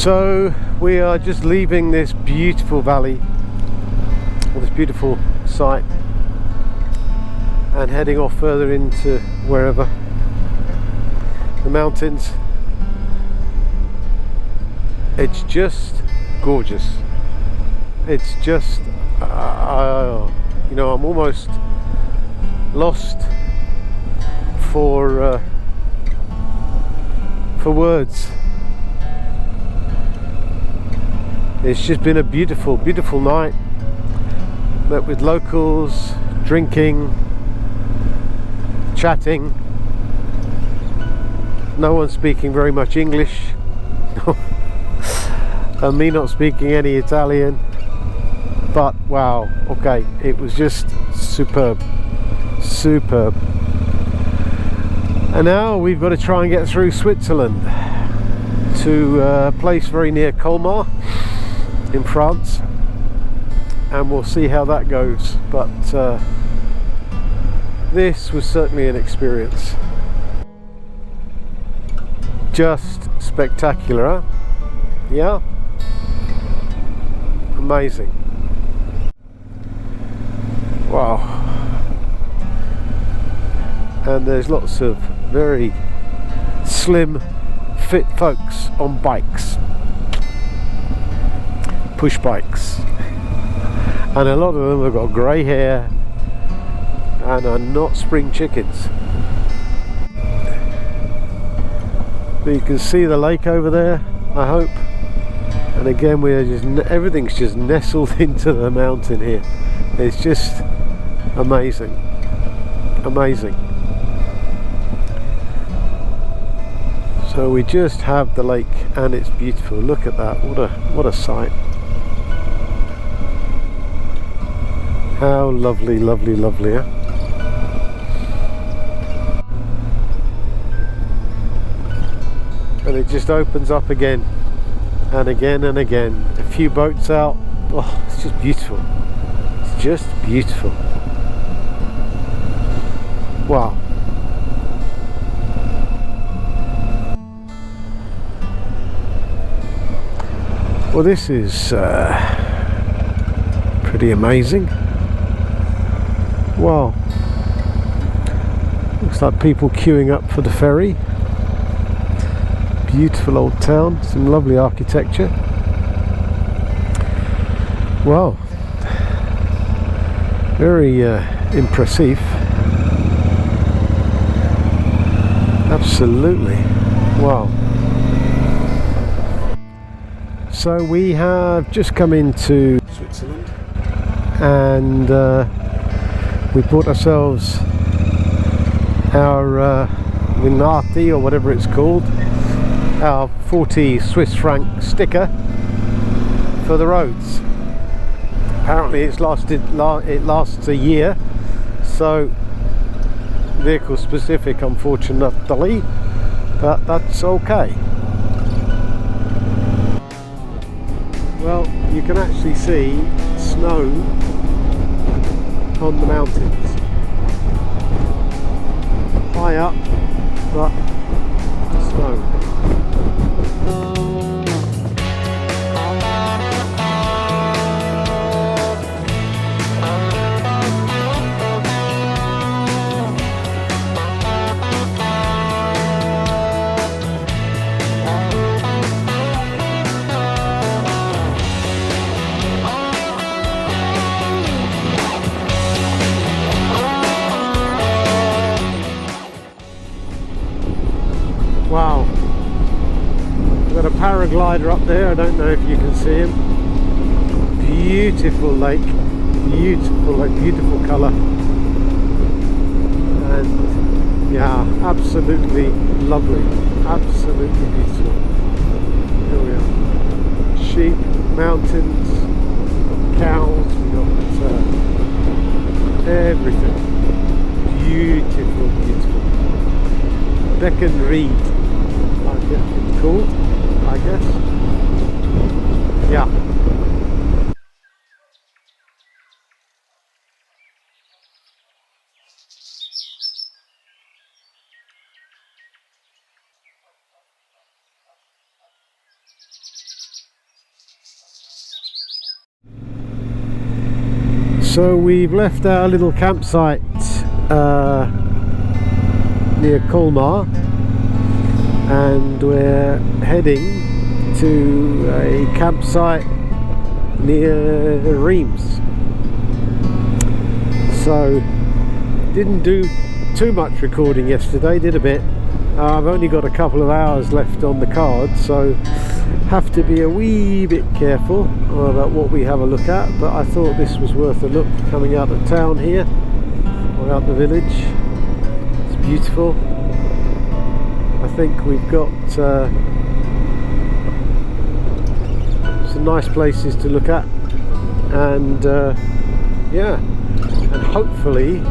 So we are just leaving this beautiful valley, or this beautiful site, and heading off further into wherever, the mountains. It's just gorgeous. It's just you know, I'm almost lost for words. It's just been a beautiful night. Met with locals, drinking, chatting. No one speaking very much English, and me not speaking any Italian. But wow, okay, it was just superb. And now we've got to try and get through Switzerland to a place very near Colmar in France, and we'll see how that goes. But this was certainly an experience. Just spectacular, huh? Yeah, amazing. Wow. And there's lots of very slim, fit folks on bikes, push bikes, and a lot of them have got grey hair and are not spring chickens. But you can see the lake over there, I hope. And again, we are just everything's just nestled into the mountain here. It's just amazing. So we just have the lake, and it's beautiful. Look at that! What a sight! How lovely, huh? And it just opens up again and again and again. A few boats out. Oh, it's just beautiful. It's just beautiful. Wow. Well, this is pretty amazing. Wow. Looks like people queuing up for the ferry. Beautiful old town, some lovely architecture. Wow. Very impressive. Absolutely. Wow. So we have just come into Switzerland, and we bought ourselves our Minati, or whatever it's called, our 40 Swiss franc sticker for the roads. Apparently it lasts a year, so vehicle specific, unfortunately, but that's okay. Well, you can actually see snow on the mountains, high up, but snow. Wow, we've got a paraglider up there. I don't know if you can see him. Beautiful lake, beautiful colour, and yeah, absolutely lovely, absolutely beautiful. Here we are. Sheep, mountains, cows, we've got everything. Beautiful. Beck and Reed, it's called, I guess. Yeah. So we've left our little campsite near Colmar, and we're heading to a campsite near Reims. So didn't do too much recording yesterday, did a bit. I've only got a couple of hours left on the card, so have to be a wee bit careful about what we have a look at, but I thought this was worth a look coming out of town here, or out the village. It's beautiful. I think we've got some nice places to look at, and yeah, and hopefully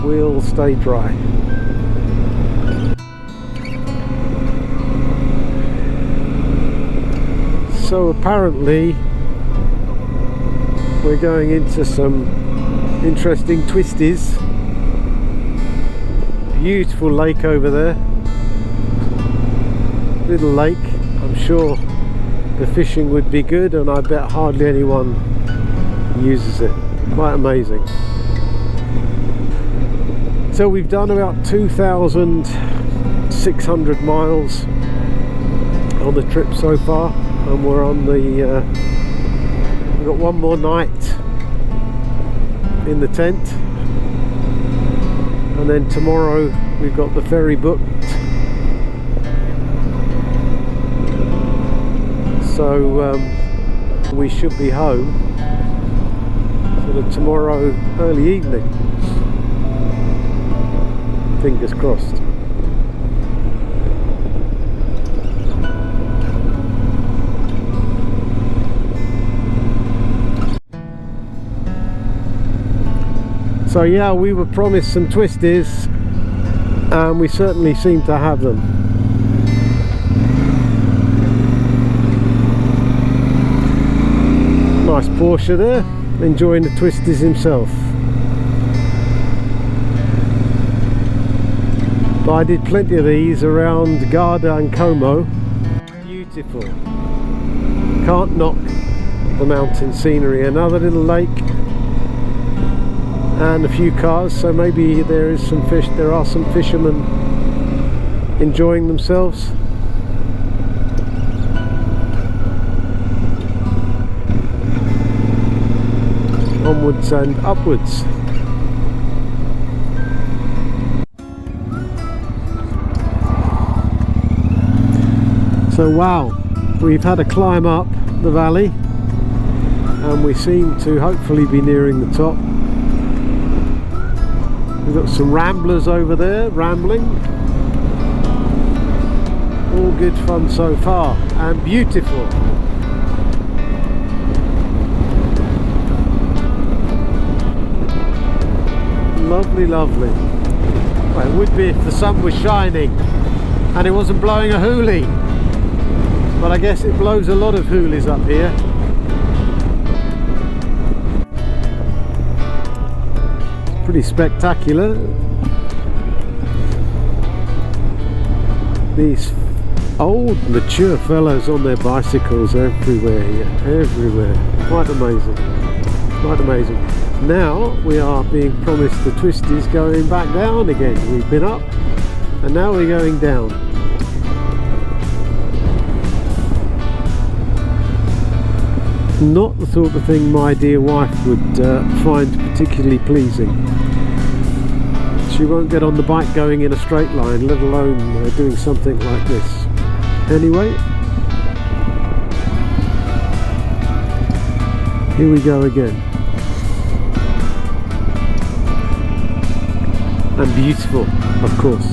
we'll stay dry. So apparently we're going into some interesting twisties. Beautiful lake over there, little lake. I'm sure the fishing would be good, and I bet hardly anyone uses it. Quite amazing. So we've done about 2,600 miles on the trip so far, and we're on the we've got one more night in the tent, and then tomorrow we've got the ferry booked. So we should be home sort of tomorrow early evening. Fingers crossed. So yeah, we were promised some twisties, and we certainly seem to have them. Nice Porsche there, enjoying the twisties himself. But I did plenty of these around Garda and Como. Beautiful. Can't knock the mountain scenery. Another little lake and a few cars, so maybe there is some fish. There are some fishermen enjoying themselves. Onwards and upwards. So wow, we've had a climb up the valley, and we seem to hopefully be nearing the top. We've got some ramblers over there rambling. All good fun so far, and beautiful. Lovely, lovely. Well, it would be if the sun was shining and it wasn't blowing a hoolie, but I guess it blows a lot of hoolies up here. Pretty spectacular. These old mature fellows on their bicycles everywhere here, everywhere. Quite amazing, quite amazing. Now we are being promised the twisties going back down again. We've been up and now we're going down. Not the sort of thing my dear wife would find particularly pleasing. She won't get on the bike going in a straight line, let alone doing something like this. Anyway, here we go again. And beautiful, of course.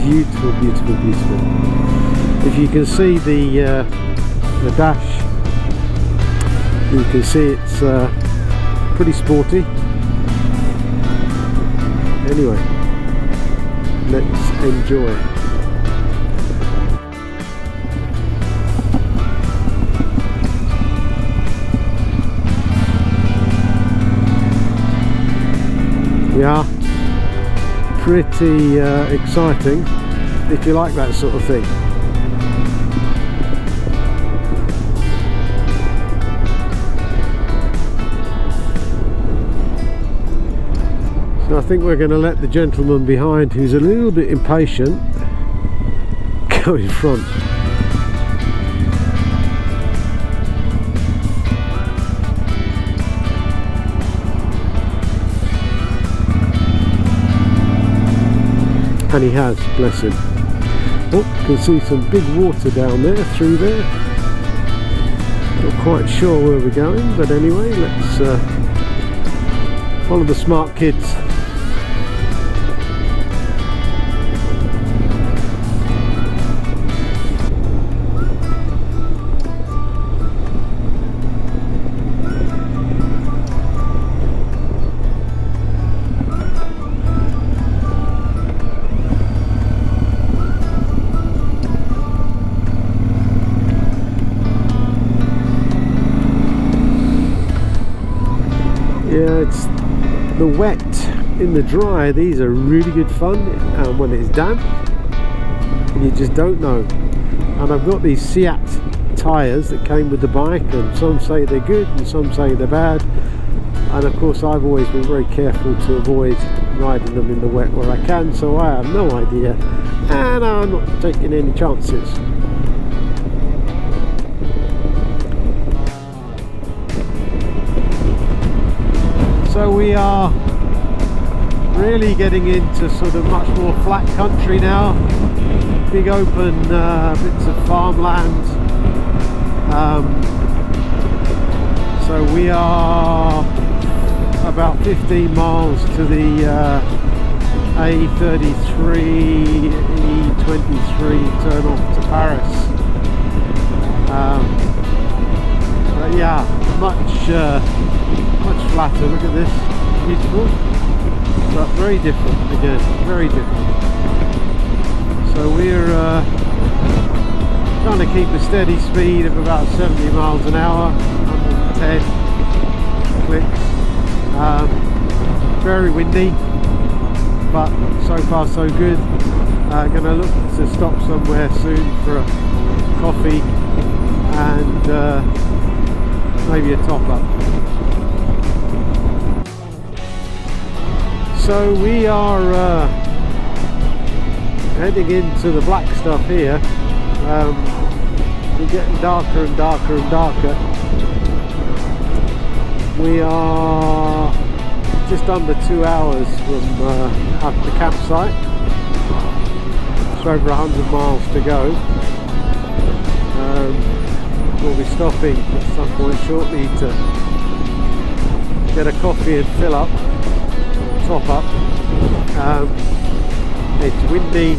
Beautiful, beautiful, beautiful. If you can see the dash, you can see it's pretty sporty. Anyway, let's enjoy. Yeah, pretty exciting if you like that sort of thing. think we're going to let the gentleman behind, who's a little bit impatient, go in front. And he has, bless him. Oh, you can see some big water down there, through there. Not quite sure where we're going, but anyway, let's follow the smart kids. Yeah, it's the wet in the dry. These are really good fun when it's damp and you just don't know. And I've got these Seat tyres that came with the bike, and some say they're good and some say they're bad. And of course I've always been very careful to avoid riding them in the wet where I can, so I have no idea and I'm not taking any chances. So we are really getting into sort of much more flat country now, big open bits of farmland. So we are about 15 miles to the A33, E23 turn off to Paris. But yeah, much flatter. Look at this, beautiful, but very different again, very different. So we're trying to keep a steady speed of about 70 miles an hour, 110 clicks. Very windy, but so far so good. Going to look to stop somewhere soon for a coffee and maybe a top up. So we are heading into the black stuff here. We're getting darker and darker and darker. We are just under 2 hours from the campsite. It's over 100 miles to go. We'll be stopping at some point shortly to get a coffee and fill up. Top up. It's windy,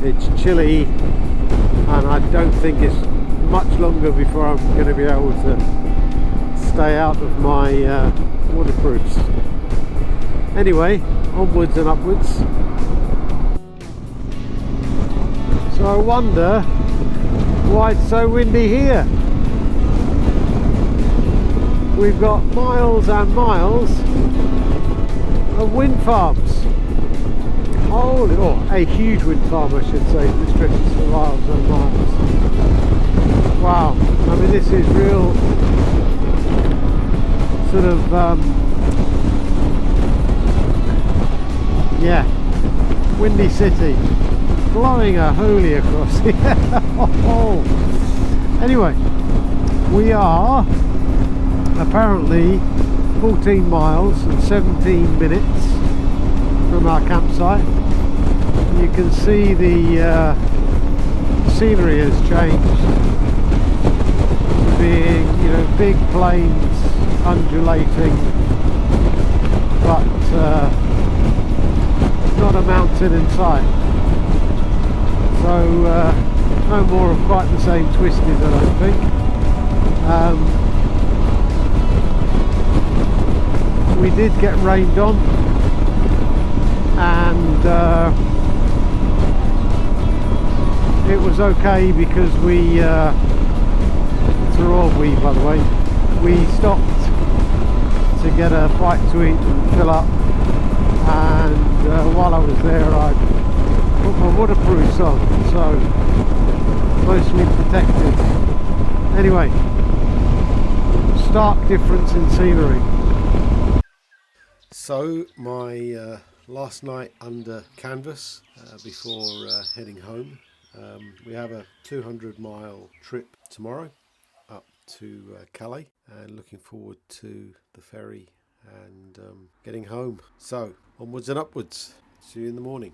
it's chilly, and I don't think it's much longer before I'm going to be able to stay out of my waterproofs. Anyway, onwards and upwards. So I wonder why it's so windy here. We've got miles and miles of wind farms. Holy, oh, a huge wind farm I should say, that stretches for miles and miles. Wow, I mean this is real sort of yeah, windy city, blowing a holy across here. Oh. Anyway, we are apparently 14 miles and 17 minutes from our campsite. You can see the scenery has changed to being, you know, big plains undulating, but not a mountain in sight. So no more of quite the same twisties, I don't think. We did get rained on, and it was okay because we by the way, we stopped to get a bite to eat and fill up, and while I was there I put my waterproofs on, so mostly protected. Anyway, stark difference in scenery. So my last night under canvas before heading home. We have a 200-mile trip tomorrow up to Calais, and looking forward to the ferry and getting home. So onwards and upwards. See you in the morning.